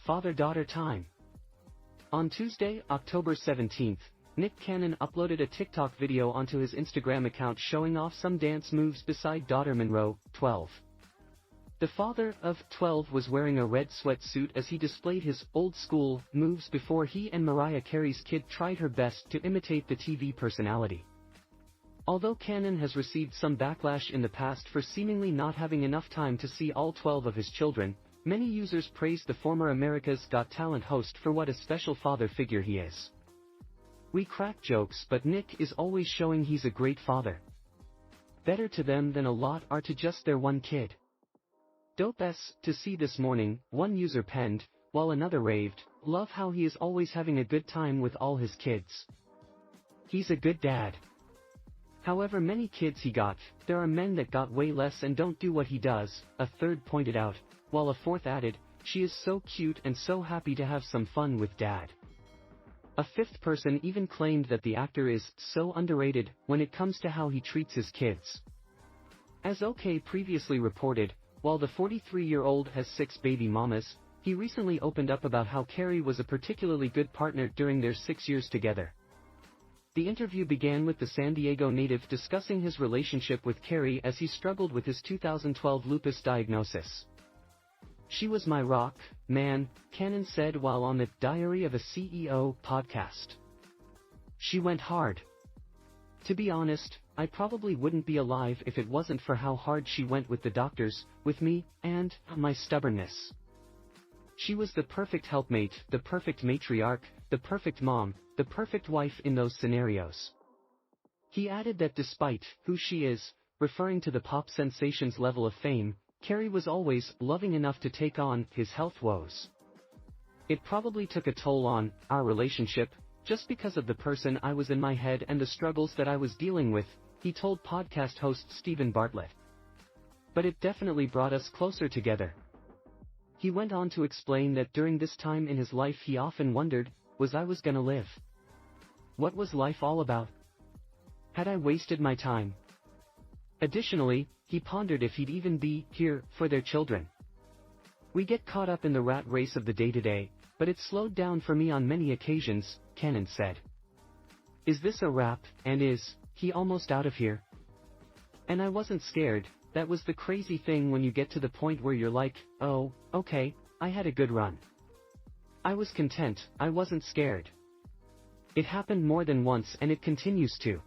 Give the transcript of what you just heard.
father-daughter time. On Tuesday, October 17th, Nick Cannon uploaded a TikTok video onto his Instagram account showing off some dance moves beside daughter Monroe, 12. The father of 12 was wearing a red sweatsuit as he displayed his old-school moves before he and Mariah Carey's kid tried her best to imitate the TV personality. Although Cannon has received some backlash in the past for seemingly not having enough time to see all 12 of his children, many users praised the former America's Got Talent host for what a special father figure he is. "We crack jokes, but Nick is always showing he's a great father. Better to them than a lot are to just their one kid. Dope s to see this morning," one user penned, while another raved, "Love how he is always having a good time with all his kids. He's a good dad." However many kids he got, there are men that got way less and don't do what he does, a third pointed out, while a fourth added, "She is so cute and so happy to have some fun with dad." A fifth person even claimed that the actor is so underrated when it comes to how he treats his kids. As OK previously reported, while the 43-year-old has 6 baby mamas, he recently opened up about how Carey was a particularly good partner during their 6 years together. The interview began with the San Diego native discussing his relationship with Carey as he struggled with his 2012 lupus diagnosis. "She was my rock, man," Cannon said while on the Diary of a CEO podcast. "She went hard. To be honest, I probably wouldn't be alive if it wasn't for how hard she went with the doctors, with me, and my stubbornness. She was the perfect helpmate, the perfect matriarch, the perfect mom, the perfect wife in those scenarios." He added that despite who she is, referring to the pop sensation's level of fame, Carey was always loving enough to take on his health woes. "It probably took a toll on our relationship, just because of the person I was in my head and the struggles that I was dealing with," he told podcast host Stephen Bartlett. "But it definitely brought us closer together." He went on to explain that during this time in his life he often wondered, was I gonna live? What was life all about? Had I wasted my time? Additionally, he pondered if he'd even be here for their children. "We get caught up in the rat race of the day-to-day, but it slowed down for me on many occasions," Cannon said. "Is this a wrap, and is he almost out of here? And I wasn't scared. That was the crazy thing when you get to the point where you're like, oh, okay, I had a good run. I was content, I wasn't scared. It happened more than once and it continues to."